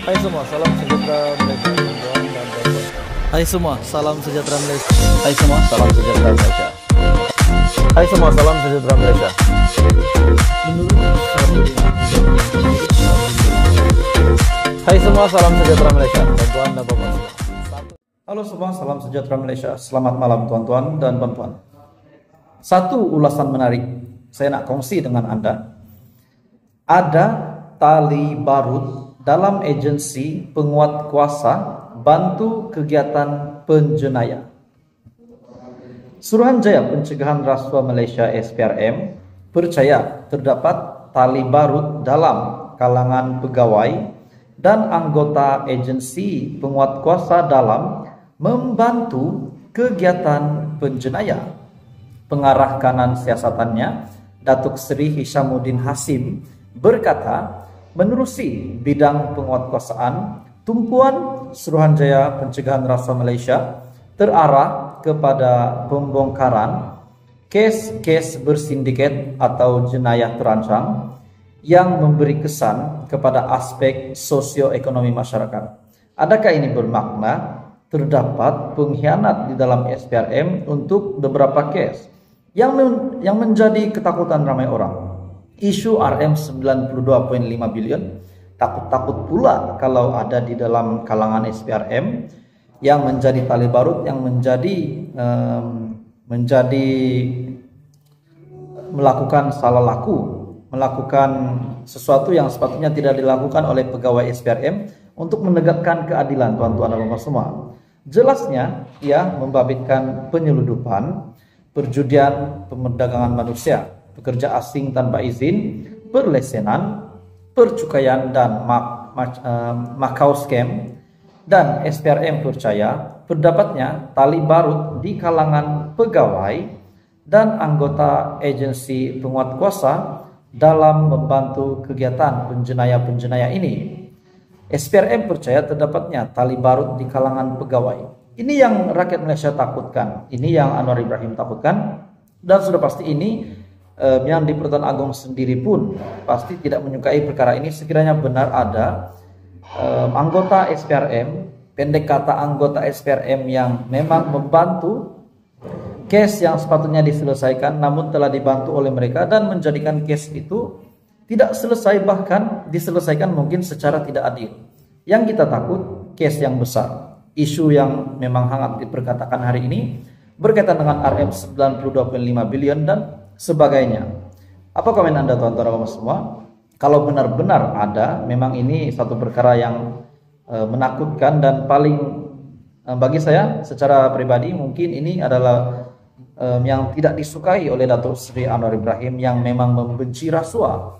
Hai semua, salam sejahtera Malaysia. Hai semua, salam sejahtera Malaysia. Hai semua, salam sejahtera Malaysia. Hai semua, salam sejahtera Malaysia. Hai semua, salam sejahtera Malaysia. Tuan-tuan dan puan-puan. Halo semua, salam sejahtera Malaysia. Selamat malam tuan-tuan dan puan-puan. Satu ulasan menarik saya nak kongsi dengan Anda. Ada tali barut dalam agensi penguat kuasa bantu kegiatan penjenayah. Suruhanjaya Pencegahan Rasuah Malaysia SPRM percaya terdapat tali barut dalam kalangan pegawai dan anggota agensi penguat kuasa dalam membantu kegiatan penjenayah. Pengarah kanan siasatannya, Datuk Seri Hishamuddin Hasim, berkata, menerusi bidang penguatkuasaan, tumpuan Suruhanjaya Pencegahan Rasuah Malaysia terarah kepada pembongkaran kes-kes bersindiket atau jenayah terancang yang memberi kesan kepada aspek sosioekonomi masyarakat. Adakah ini bermakna terdapat pengkhianat di dalam SPRM untuk beberapa kes yang menjadi ketakutan ramai orang? Isu RM92.5 bilion takut-takut pula kalau ada di dalam kalangan SPRM yang menjadi tali barut, yang melakukan salah laku, melakukan sesuatu yang sepatutnya tidak dilakukan oleh pegawai SPRM untuk menegakkan keadilan, tuan-tuan dan puan-puan semua. Jelasnya ia membabitkan penyeludupan, perjudian, perdagangan manusia, pekerja asing tanpa izin, perlesenan, percukaian dan Macau scam. Dan SPRM percaya terdapatnya tali barut di kalangan pegawai dan anggota agensi penguat kuasa dalam membantu kegiatan penjenayah-penjenayah ini. SPRM percaya terdapatnya tali barut di kalangan pegawai. Ini yang rakyat Malaysia takutkan, ini yang Anwar Ibrahim takutkan, dan sudah pasti ini yang di Pertuan Agong sendiri pun pasti tidak menyukai perkara ini sekiranya benar ada anggota SPRM, pendek kata anggota SPRM yang memang membantu kes yang sepatutnya diselesaikan namun telah dibantu oleh mereka dan menjadikan kes itu tidak selesai, bahkan diselesaikan mungkin secara tidak adil. Yang kita takut kes yang besar, isu yang memang hangat diperkatakan hari ini berkaitan dengan RM92.5 bilion dan sebagainya. Apa komen Anda tuan-tuan dan semua? Kalau benar-benar ada, memang ini satu perkara yang menakutkan dan paling bagi saya secara pribadi mungkin ini adalah yang tidak disukai oleh Datuk Seri Anwar Ibrahim yang memang membenci rasuah.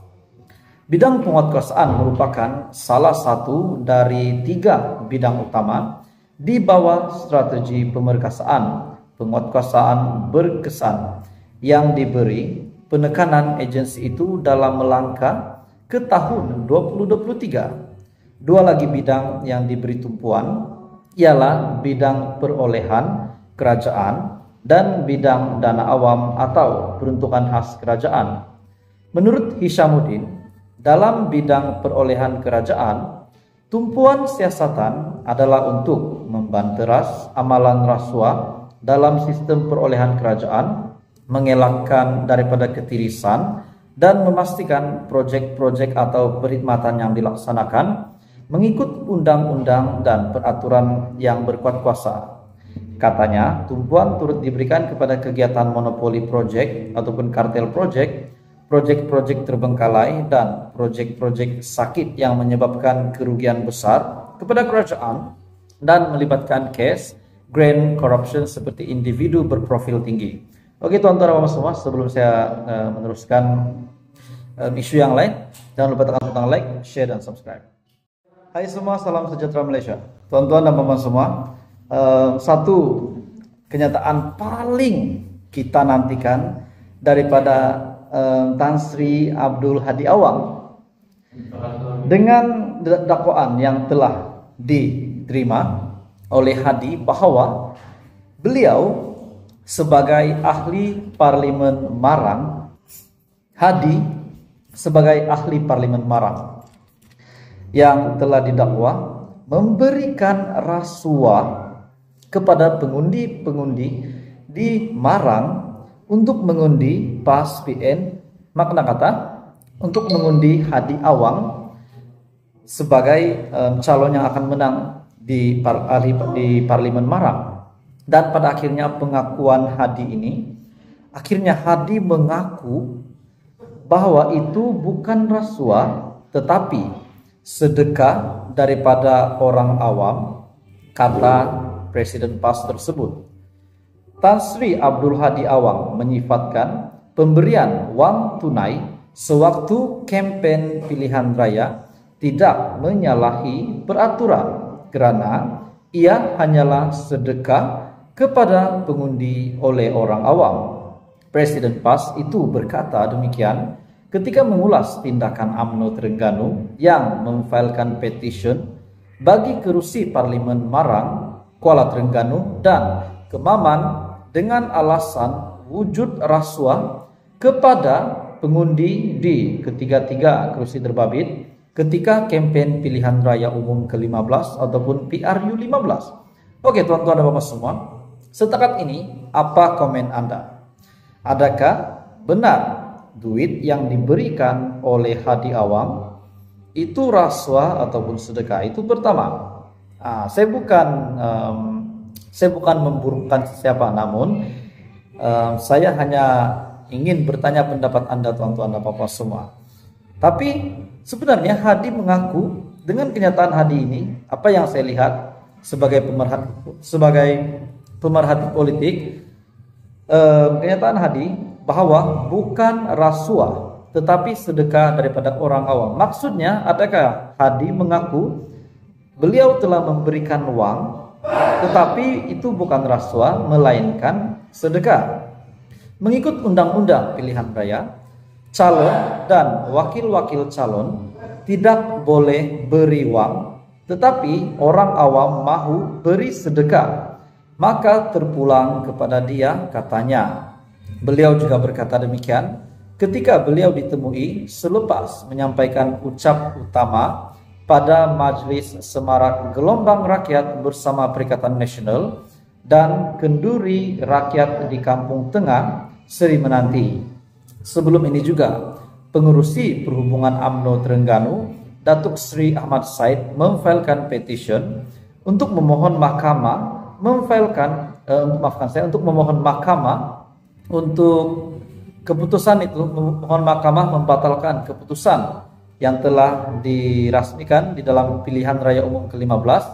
Bidang penguatkuasaan merupakan salah satu dari 3 bidang utama di bawah strategi pemerkasaan, penguatkuasaan berkesan yang diberi penekanan agensi itu dalam melangkah ke tahun 2023. 2 lagi bidang yang diberi tumpuan ialah bidang perolehan kerajaan dan bidang dana awam atau peruntukan khas kerajaan. Menurut Hishamuddin, dalam bidang perolehan kerajaan, tumpuan siasatan adalah untuk membanteras amalan rasuah dalam sistem perolehan kerajaan, mengelakkan daripada ketirisan dan memastikan projek-projek atau perkhidmatan yang dilaksanakan mengikut undang-undang dan peraturan yang berkuat kuasa. Katanya, tumpuan turut diberikan kepada kegiatan monopoli projek ataupun kartel projek, projek-projek terbengkalai dan projek-projek sakit yang menyebabkan kerugian besar kepada kerajaan dan melibatkan case grand corruption seperti individu berprofil tinggi. Oke tuan-tuan dan puan semua, sebelum saya meneruskan isu yang lain, jangan lupa tekan butang like, share dan subscribe. Hai semua, salam sejahtera Malaysia. Tuan-tuan dan puan semua, satu kenyataan paling kita nantikan daripada Tan Sri Abdul Hadi Awang dengan dakwaan yang telah diterima oleh Hadi bahwa beliau sebagai ahli parlimen Marang, Hadi sebagai ahli parlimen Marang yang telah didakwa memberikan rasuah kepada pengundi-pengundi di Marang untuk mengundi PAS PN, makna kata untuk mengundi Hadi Awang sebagai calon yang akan menang di Parlemen Marang. Dan pada akhirnya pengakuan Hadi ini, akhirnya Hadi mengaku bahwa itu bukan rasuah tetapi sedekah daripada orang awam, kata Presiden PAS tersebut. Tan Sri Abdul Hadi Awang menyifatkan pemberian wang tunai sewaktu kampanye pilihan raya tidak menyalahi peraturan karena ia hanyalah sedekah kepada pengundi oleh orang awam. Presiden PAS itu berkata demikian ketika mengulas tindakan UMNO Terengganu yang memfailkan petition bagi kerusi Parlimen Marang, Kuala Terengganu dan Kemaman dengan alasan wujud rasuah kepada pengundi di ketiga-tiga kerusi terbabit ketika kampanye pilihan raya umum ke-15 ataupun PRU 15. Oke tuan-tuan dan bapak semua, setakat ini apa komen Anda? Adakah benar duit yang diberikan oleh Hadi Awang itu rasuah ataupun sedekah? Itu pertama. Saya bukan memburukkan siapa, namun saya hanya ingin bertanya pendapat Anda tuan-tuan dan bapak semua. Tapi sebenarnya Hadi mengaku dengan kenyataan Hadi ini, apa yang saya lihat sebagai pemerhati politik, kenyataan Hadi bahwa bukan rasuah tetapi sedekah daripada orang awam. Maksudnya, adakah Hadi mengaku beliau telah memberikan uang tetapi itu bukan rasuah melainkan sedekah? Mengikut undang-undang pilihan raya, calon dan wakil-wakil calon tidak boleh beri uang, tetapi orang awam mahu beri sedekah, maka terpulang kepada dia, katanya. Beliau juga berkata demikian ketika beliau ditemui selepas menyampaikan ucap utama pada Majelis Semarak Gelombang Rakyat bersama Perikatan Nasional dan Kenduri Rakyat di Kampung Tengah, Seri Menanti. Sebelum ini juga, pengurusi perhubungan UMNO Terengganu, Datuk Sri Ahmad Said memfailkan petition untuk memohon mahkamah untuk keputusan itu, memohon mahkamah membatalkan keputusan yang telah dirasmikan di dalam pilihan raya umum ke-15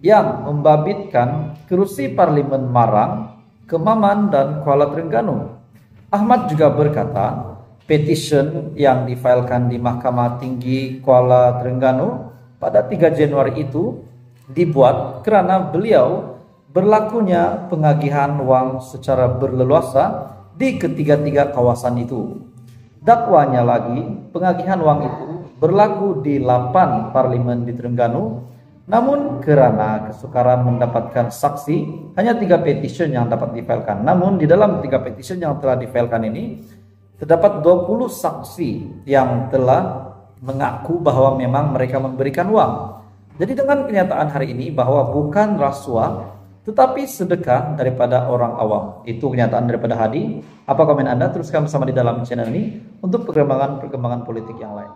yang membabitkan kerusi Parlimen Marang, Kemaman dan Kuala Terengganu. Ahmad juga berkata, petition yang difailkan di Mahkamah Tinggi Kuala Terengganu pada 3 Januari itu dibuat karena beliau berlakunya pengagihan wang secara berleluasa di ketiga-tiga kawasan itu. Dakwanya lagi, pengagihan wang itu berlaku di 8 parlimen di Terengganu, namun karena kesukaran mendapatkan saksi, hanya 3 petition yang dapat difailkan. Namun di dalam 3 petition yang telah difailkan ini, terdapat 20 saksi yang telah mengaku bahwa memang mereka memberikan uang. Jadi dengan kenyataan hari ini bahwa bukan rasuah tetapi sedekah daripada orang awam, itu kenyataan daripada Hadi. Apa komen Anda? Teruskan bersama di dalam channel ini untuk perkembangan politik yang lain.